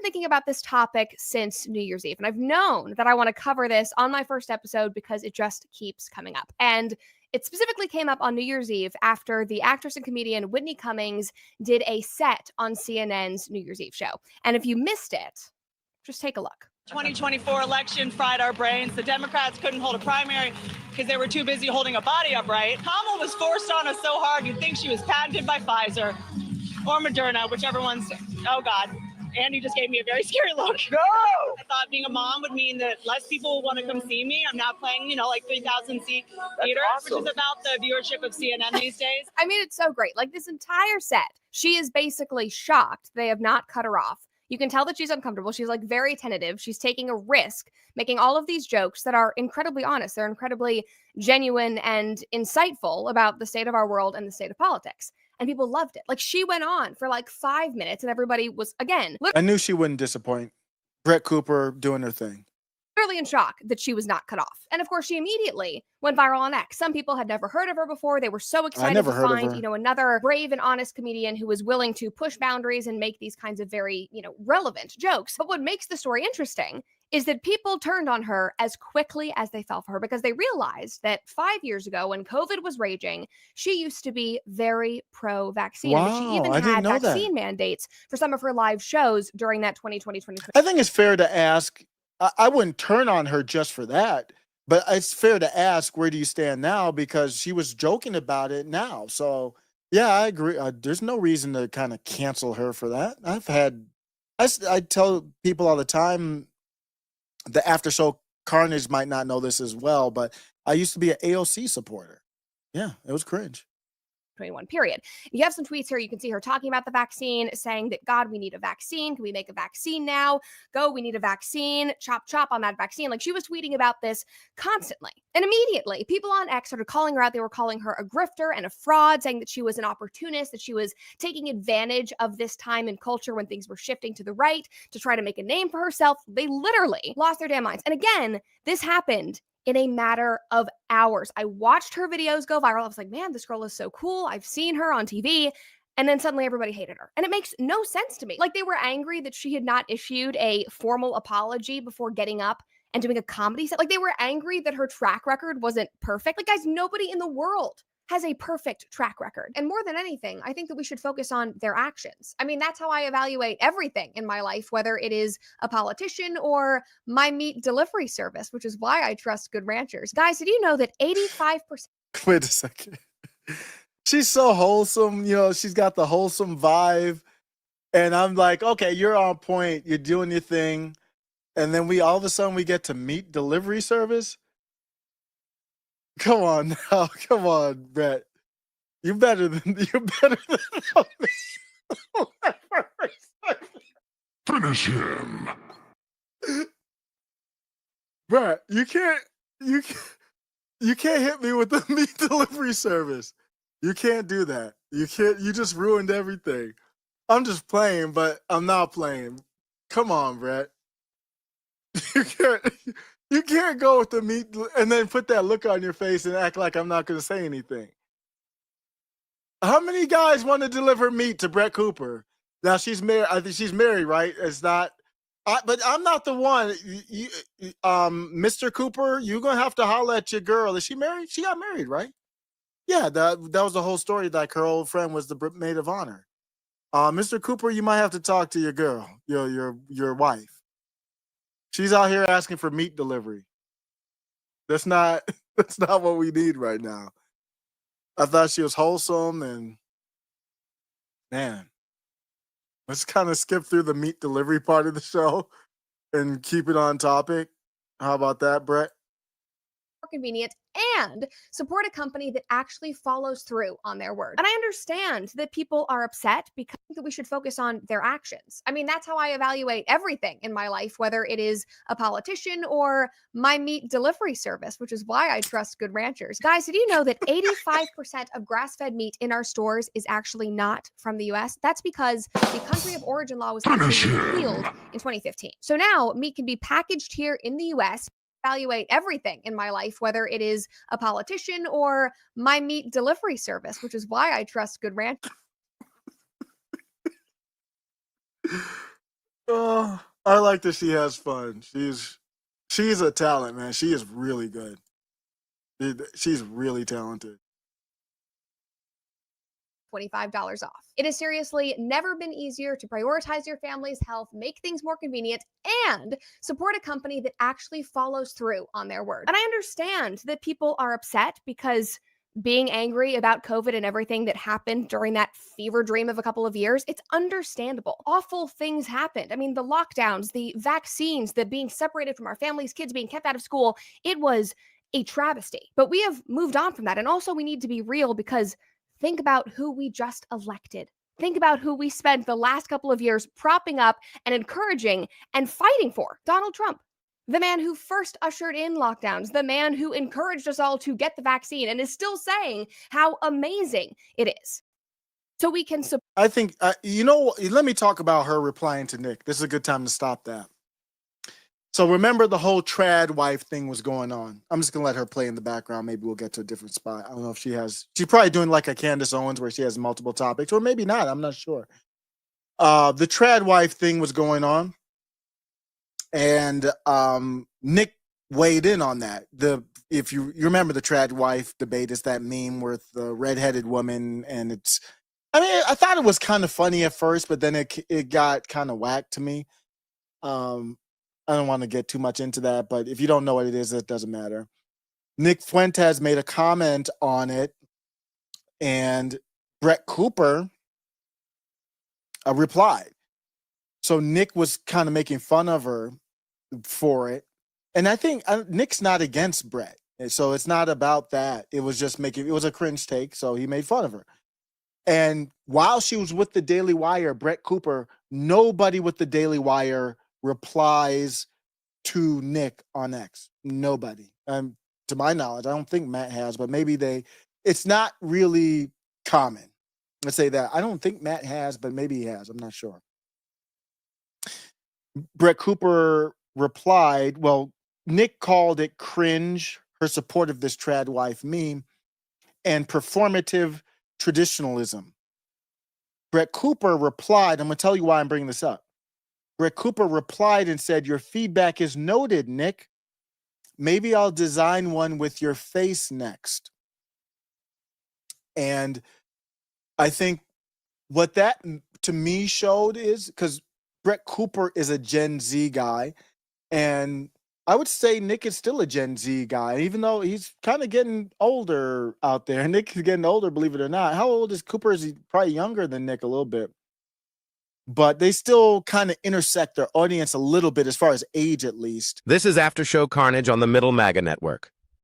thinking about this topic since New Year's Eve, and I've known that I want to cover this on my first episode because it just keeps coming up. And it specifically came up on New Year's Eve after the actress and comedian Whitney Cummings did a set on CNN's New Year's Eve show. And if you missed it, just take a look. 2024 election fried our brains. The Democrats couldn't hold a primary because they were too busy holding a body upright. Kamala was forced on us so hard you'd think she was patented by Pfizer or Moderna, whichever one's, oh God. Andy just gave me a very scary look. No! I thought being a mom would mean that less people would want to come see me. I'm now playing, like 3,000 seat theater, awesome. Which is about the viewership of CNN these days. I mean, it's so great. Like this entire set, she is basically shocked they have not cut her off. You can tell that she's uncomfortable. She's like very tentative. She's taking a risk, making all of these jokes that are incredibly honest. They're incredibly genuine and insightful about the state of our world and the state of politics. And people loved it. Like she went on for like 5 minutes and everybody was, again, I knew she wouldn't disappoint. Brett Cooper doing her thing. Literally in shock that she was not cut off. And of course, she immediately went viral on X. Some people had never heard of her before. They were so excited to find, another brave and honest comedian who was willing to push boundaries and make these kinds of very, relevant jokes. But what makes the story interesting is that people turned on her as quickly as they fell for her because they realized that 5 years ago when COVID was raging, she used to be very pro-vaccine. Wow, and she even had vaccine mandates for some of her live shows during that 2020. I think it's fair to ask, I wouldn't turn on her just for that, but it's fair to ask, where do you stand now? Because she was joking about it now. So yeah, I agree. There's no reason to kind of cancel her for that. I tell people all the time, the after show Carnage might not know this as well, but I used to be an AOC supporter. Yeah, it was cringe. 21 period. You have some tweets here. You can see her talking about the vaccine, saying that, God, we need a vaccine. Can we make a vaccine now? Go, we need a vaccine. Chop, chop on that vaccine. Like she was tweeting about this constantly. And immediately people on X started calling her out. They were calling her a grifter and a fraud, saying that she was an opportunist, that she was taking advantage of this time in culture when things were shifting to the right to try to make a name for herself. They literally lost their damn minds. And again, this happened in a matter of hours. I watched her videos go viral. I was like, man, this girl is so cool. I've seen her on TV. And then suddenly everybody hated her. And it makes no sense to me. Like they were angry that she had not issued a formal apology before getting up and doing a comedy set. Like they were angry that her track record wasn't perfect. Like guys, nobody in the world has a perfect track record. And more than anything, I think that we should focus on their actions. I mean, that's how I evaluate everything in my life, whether it is a politician or my meat delivery service, which is why I trust Good Ranchers. Guys, did you know that 85%... Wait a second. She's so wholesome. She's got the wholesome vibe. And I'm like, okay, you're on point. You're doing your thing. And then all of a sudden we get to meat delivery service. Come on now. Come on, Brett. You're better than me. Finish him. Brett, you can't hit me with the meat delivery service. You can't do that. You just ruined everything. I'm just playing, but I'm not playing. Come on, Brett. You can't go with the meat and then put that look on your face and act like I'm not going to say anything. How many guys want to deliver meat to Brett Cooper? Now she's married. I think she's married, right? It's not. But I'm not the one. Mr. Cooper, you're gonna have to holler at your girl. Is she married? She got married, right? Yeah, that was the whole story. Like her old friend was the maid of honor. Mr. Cooper, you might have to talk to your girl, your wife. She's out here asking for meat delivery. That's not what we need right now. I thought she was wholesome, and man, let's kind of skip through the meat delivery part of the show and keep it on topic. How about that, Brett? Convenient and support a company that actually follows through on their word. And I understand that people are upset because we should focus on their actions. I mean, that's how I evaluate everything in my life, whether it is a politician or my meat delivery service, which is why I trust Good Ranchers. Guys, did you know that 85% of grass-fed meat in our stores is actually not from the US? That's because the country of origin law was actually repealed in 2015. So now meat can be packaged here in the US. Evaluate everything in my life, whether it is a politician or my meat delivery service, which is why I trust Good Ranchers. I like that she has fun. She's a talent, man. She is really good. She's really talented. $25 off. It has seriously never been easier to prioritize your family's health, make things more convenient, and support a company that actually follows through on their word. And I understand that people are upset because being angry about COVID and everything that happened during that fever dream of a couple of years, it's understandable. Awful things happened. I mean, the lockdowns, the vaccines, the being separated from our families, kids being kept out of school, it was a travesty. But we have moved on from that. And also, we need to be real because think about who we just elected. Think about who we spent the last couple of years propping up and encouraging and fighting for. Donald Trump, the man who first ushered in lockdowns, the man who encouraged us all to get the vaccine and is still saying how amazing it is. So we can support. I think, let me talk about her replying to Nick. This is a good time to stop that. So remember the whole tradwife thing was going on. I'm just going to let her play in the background. Maybe we'll get to a different spot. I don't know if she's probably doing like a Candace Owens where she has multiple topics, or maybe not. I'm not sure. The tradwife thing was going on. And Nick weighed in on that. If you remember the tradwife debate, it's that meme with the redheaded woman. And I thought it was kind of funny at first, but then it got kind of whack to me. I don't want to get too much into that, but if you don't know what it is, it doesn't matter. Nick Fuentes made a comment on it, and Brett Cooper replied. So Nick was kind of making fun of her for it. And I think Nick's not against Brett. So it's not about that. It was just it was a cringe take. So he made fun of her. And while she was with the Daily Wire, Brett Cooper, nobody with the Daily Wire replies to Nick on X. Nobody. To my knowledge, I don't think Matt has, but maybe it's not really common. Let's say that. I don't think Matt has, but maybe he has. I'm not sure. Brett Cooper replied, well, Nick called it cringe, her support of this tradwife meme, and performative traditionalism. Brett Cooper replied, I'm going to tell you why I'm bringing this up. Brett Cooper replied and said, your feedback is noted, Nick. Maybe I'll design one with your face next. And I think what that to me showed is, because Brett Cooper is a Gen Z guy, and I would say Nick is still a Gen Z guy, even though he's kind of getting older out there. Nick is getting older, believe it or not. How old is Cooper? Is he probably younger than Nick a little bit? But they still kind of intersect their audience a little bit as far as age, at least. This is After Show Carnage on the Middle MAGA Network.